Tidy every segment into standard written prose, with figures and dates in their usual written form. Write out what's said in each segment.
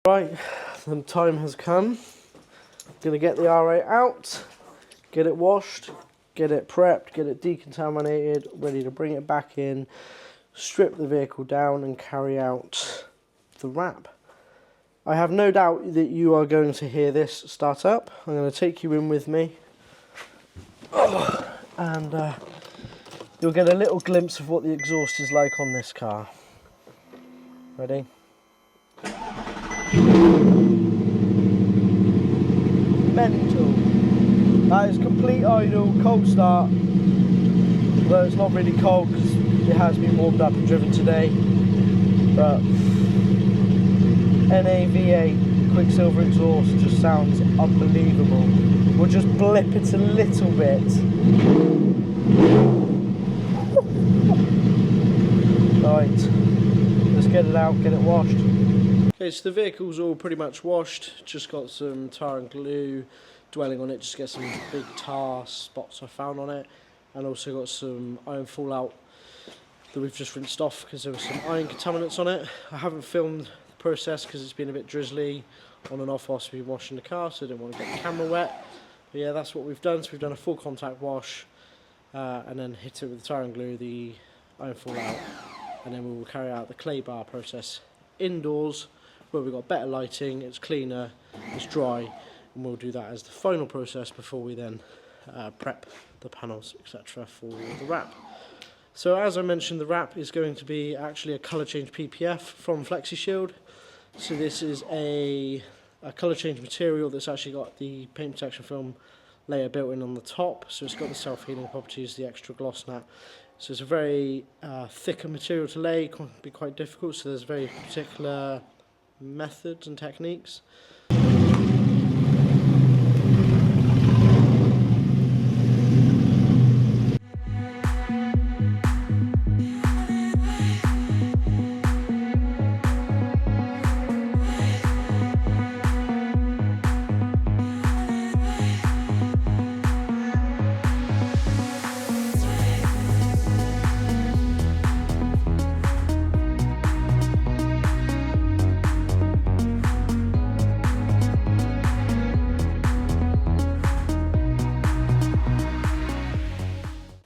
Right, the time has come. I'm going to get the R8 out, get it washed, get it prepped, get it decontaminated, ready to bring it back in, strip the vehicle down and carry out the wrap. I have no doubt that you are going to hear this start up. I'm going to take you in with me, and you'll get a little glimpse of what the exhaust is like on this car. Ready? Mental. That is complete idle, cold start. Although it's not really cold because it has been warmed up and driven today. But NAV8 Quicksilver exhaust just sounds unbelievable. We'll just blip it a little bit. Right, let's get it out, get it washed. Okay, so the vehicle's all pretty much washed, just got some tar and glue dwelling on it, just to get some big tar spots I found on it, and also got some iron fallout that we've just rinsed off because there was some iron contaminants on it. I haven't filmed the process because it's been a bit drizzly on and off whilst we've been washing the car, so I didn't want to get the camera wet. But yeah, that's what we've done. So we've done a full contact wash and then hit it with the tar and glue, the iron fallout, and then we will carry out the clay bar process indoors where we've got better lighting, it's cleaner, it's dry, and we'll do that as the final process before we then prep the panels, etc. for the wrap. So as I mentioned, the wrap is going to be actually a colour change PPF from FlexiShield. So this is a colour change material that's actually got the paint protection film layer built in on the top, so it's got the self-healing properties, the extra gloss and that. So it's a very thicker material to lay, can be quite difficult, so there's very particular methods and techniques.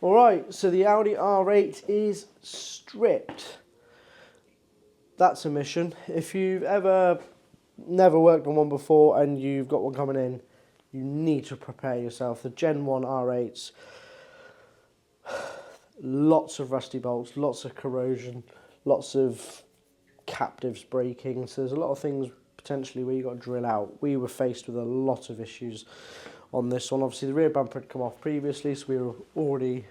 Alright, so the Audi R8 is stripped. That's a mission. If you've never worked on one before and you've got one coming in, you need to prepare yourself. The Gen 1 R8s, lots of rusty bolts, lots of corrosion, lots of captives breaking. So there's a lot of things potentially where you've got to drill out. We were faced with a lot of issues on this one. Obviously the rear bumper had come off previously, so we were already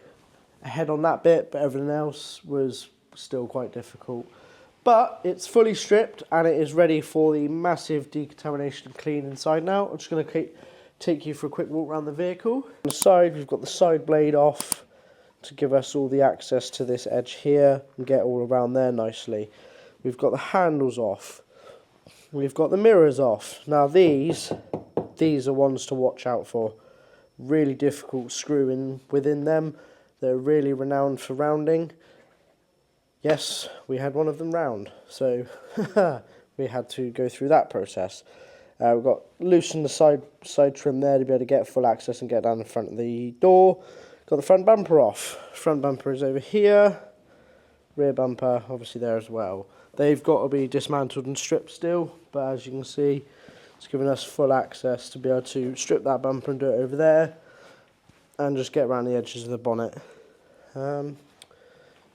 ahead on that bit, but everything else was still quite difficult. But it's fully stripped and it is ready for the massive decontamination and clean inside now. I'm just going to take you for a quick walk around the vehicle. On the side, we've got the side blade off to give us all the access to this edge here and get all around there nicely. We've got the handles off. We've got the mirrors off. Now these are ones to watch out for. Really difficult screwing within them. They're really renowned for rounding. Yes, we had one of them round, so we had to go through that process. We've got loosened the side trim there to be able to get full access and get down the front of the door. Got the front bumper off. Front bumper is over here. Rear bumper obviously there as well. They've got to be dismantled and stripped still, but as you can see, it's giving us full access to be able to strip that bumper and do it over there and just get around the edges of the bonnet.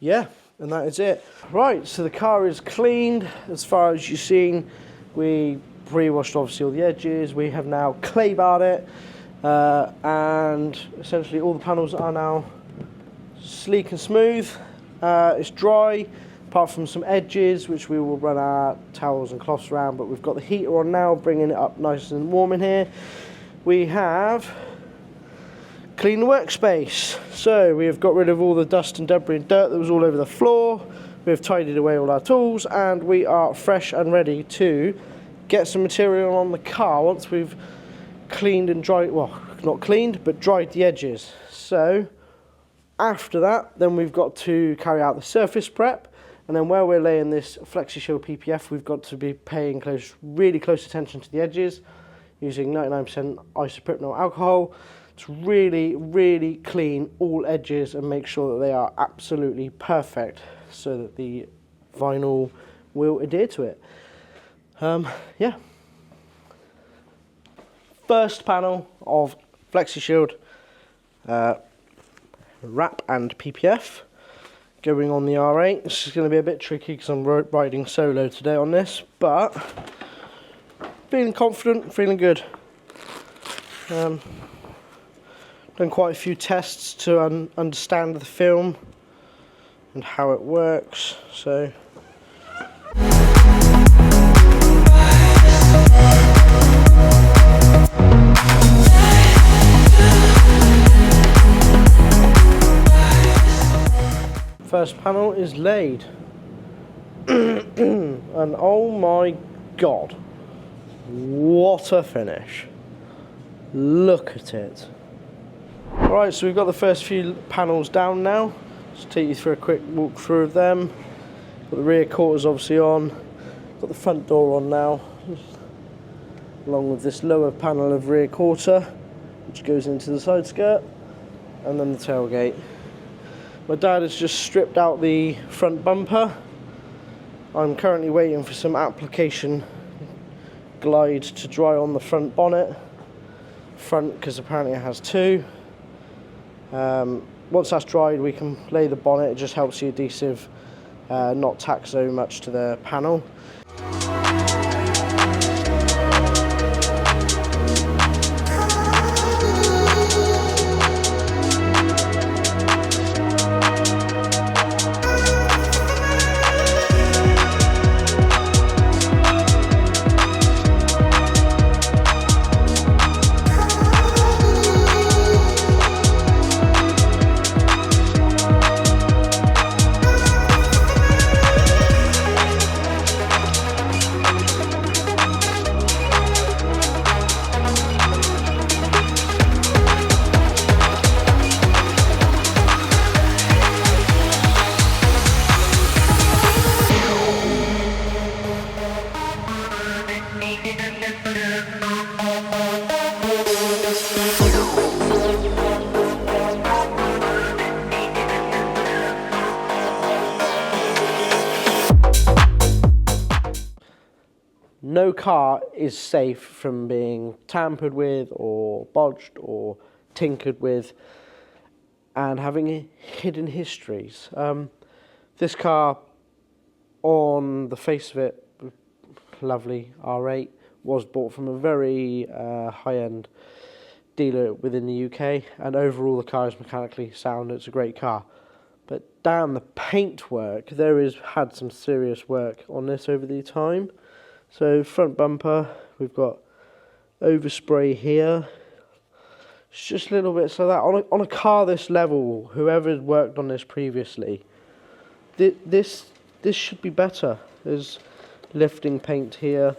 Yeah, and that is it. Right, so the car is cleaned. As far as you've seen, we pre-washed obviously all the edges. We have now clay barred it, and essentially all the panels are now sleek and smooth. It's dry, apart from some edges, which we will run our towels and cloths around, but we've got the heater on now, bringing it up nice and warm in here. We have cleaned the workspace. So we have got rid of all the dust and debris and dirt that was all over the floor. We have tidied away all our tools, and we are fresh and ready to get some material on the car once we've cleaned and dried, well, not cleaned, but dried the edges. So after that, then we've got to carry out the surface prep, And then where we're laying this FlexiShield PPF, we've got to be paying really close attention to the edges, using 99% isopropyl alcohol to really clean all edges and make sure that they are absolutely perfect so that the vinyl will adhere to it. Yeah. First panel of FlexiShield wrap and PPF going on the R8. This is going to be a bit tricky because I'm riding solo today on this, but feeling confident, feeling good. Done quite a few tests to understand the film and how it works, so first panel is laid. And oh my god, what a finish. Look at it. Alright, so we've got the first few panels down now. Just take you through a quick walk through of them. Got the rear quarters obviously on. Got the front door on now, along with this lower panel of rear quarter, which goes into the side skirt, and then the tailgate. My dad has just stripped out the front bumper. I'm currently waiting for some application glide to dry on the front bonnet. Front, because apparently it has two. Once that's dried, we can lay the bonnet. It just helps the adhesive not tack so much to the panel. No car is safe from being tampered with or bodged or tinkered with and having hidden histories. This car, on the face of it, lovely R8, was bought from a very high-end dealer within the UK, and overall the car is mechanically sound. It's a great car. But damn, the paint work, there is had some serious work on this over the time. So front bumper, we've got overspray here. It's just little bits like that. On a car this level, whoever's worked on this previously, this should be better. There's lifting paint here,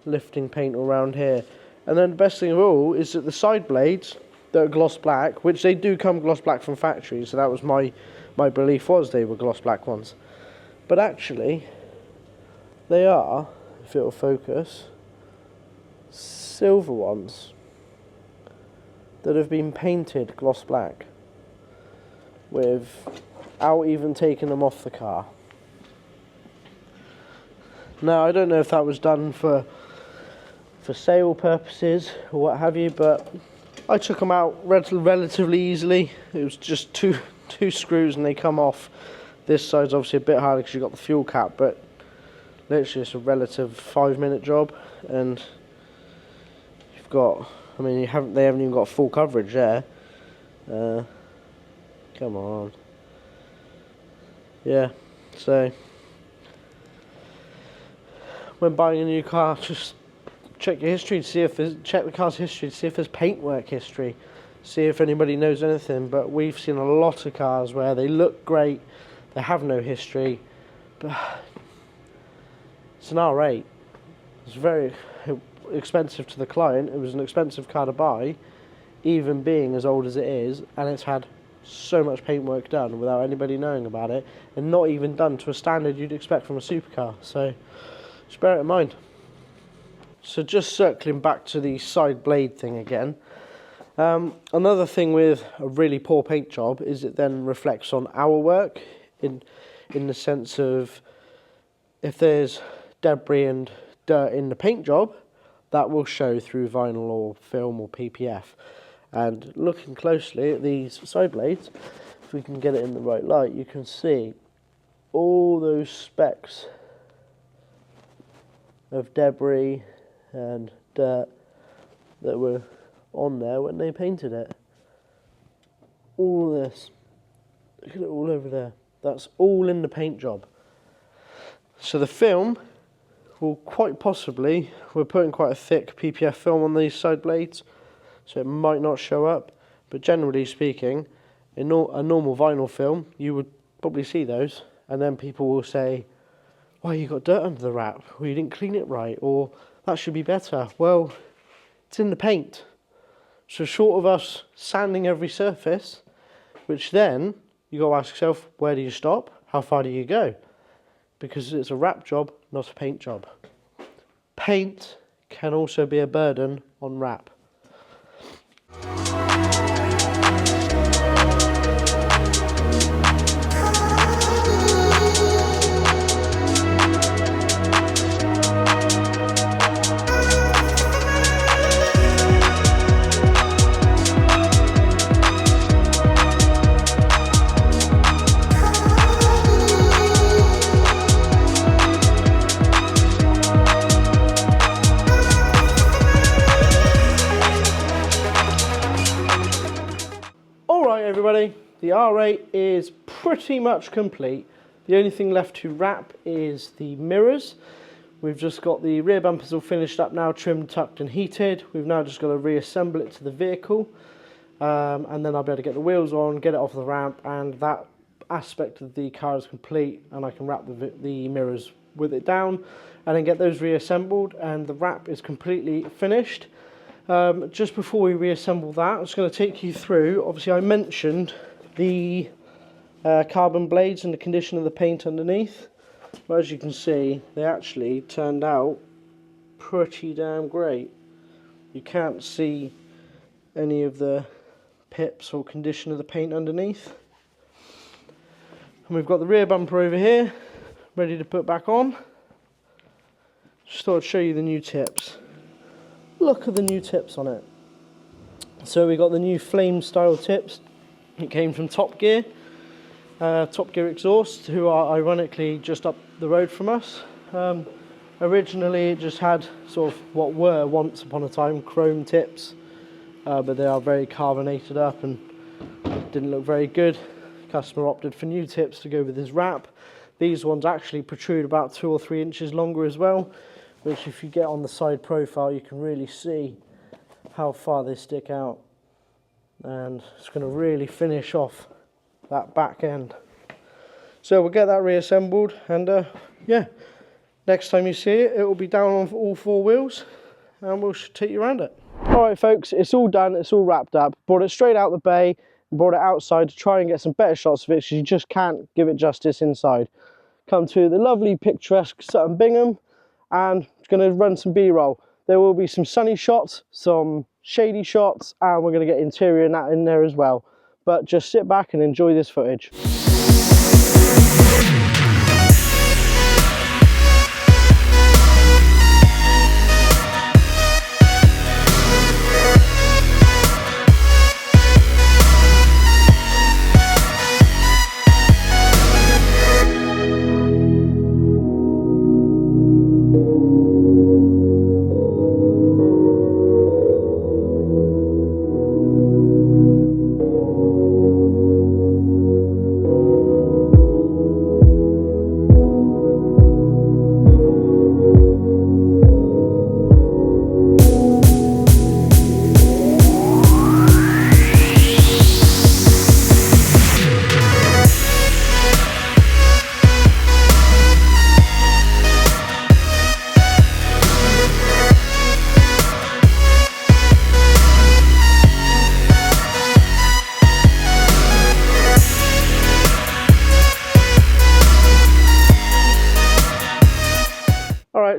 lifting paint around here. And then the best thing of all is that the side blades that are gloss black, which they do come gloss black from factory, so that was my belief was they were gloss black ones. But actually, they are, if it'll focus, silver ones that have been painted gloss black without even taking them off the car. Now, I don't know if that was done for sale purposes or what have you, but I took them out relatively easily. It was just two screws and they come off. This side's obviously a bit harder because you've got the fuel cap, but literally it's a relative 5-minute job, and you've got, I mean, they haven't even got full coverage there. Come on. Yeah, so when buying a new car, just check your history to see if check the car's history to see if there's paintwork history, see if anybody knows anything. But we've seen a lot of cars where they look great, they have no history, but it's an R8. It's very expensive to the client. It was an expensive car to buy, even being as old as it is, and it's had so much paintwork done without anybody knowing about it, and not even done to a standard you'd expect from a supercar. So just bear it in mind. So just circling back to the side blade thing again, another thing with a really poor paint job is it then reflects on our work in the sense of, if there's debris and dirt in the paint job, that will show through vinyl or film or PPF. And looking closely at these side blades, if we can get it in the right light, you can see all those specks of debris and dirt that were on there when they painted it. All this, look at it all over there. That's all in the paint job. So the film will quite possibly, we're putting quite a thick PPF film on these side blades, so it might not show up, but generally speaking, in a normal vinyl film, you would probably see those, and then people will say, "Why, you got dirt under the wrap, or you didn't clean it right, or that should be better." Well, it's in the paint. So short of us sanding every surface, which then you got to ask yourself, where do you stop? How far do you go? Because it's a wrap job, not a paint job. Paint can also be a burden on wrap. Everybody, the R8 is pretty much complete. The only thing left to wrap is the mirrors. We've just got the rear bumpers all finished up now, trimmed, tucked and heated. We've now just got to reassemble it to the vehicle, and then I'll be able to get the wheels on, get it off the ramp, and that aspect of the car is complete, and I can wrap the mirrors with it down and then get those reassembled, and the wrap is completely finished. Just before we reassemble that, I'm just going to take you through, obviously I mentioned the carbon blades and the condition of the paint underneath. But as you can see, they actually turned out pretty damn great. You can't see any of the pips or condition of the paint underneath. And we've got the rear bumper over here, ready to put back on. Just thought I'd show you the new tips. Look at the new tips on it. So we got the new flame style tips. It came from Top Gear Exhaust, who are ironically just up the road from us. Originally it just had sort of what were once upon a time chrome tips, but they are very carbonated up and didn't look very good. Customer opted for new tips to go with his wrap. These ones actually protrude about 2 or 3 inches longer as well, which if you get on the side profile you can really see how far they stick out, and it's going to really finish off that back end. So we'll get that reassembled, and yeah, next time you see it, it will be down on all 4 wheels and we'll take you around it. Alright folks, it's all done, it's all wrapped up. Brought it straight out the bay and brought it outside to try and get some better shots of it, because you just can't give it justice inside. Come to the lovely picturesque Sutton Bingham, and it's going to run some B-roll. There will be some sunny shots, some shady shots, and we're going to get interior and that in there as well. But just sit back and enjoy this footage.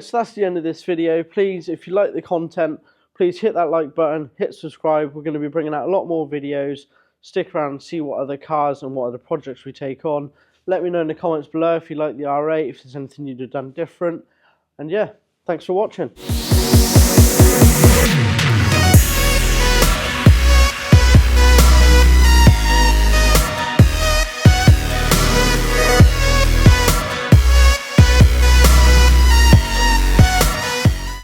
so that's the end of this video. Please, if you like the content, please hit that like button, hit subscribe. We're going to be bringing out a lot more videos. Stick around and see what other cars and what other projects we take on. Let me know in the comments below if you like the R8, if there's anything you'd have done different. And yeah, thanks for watching.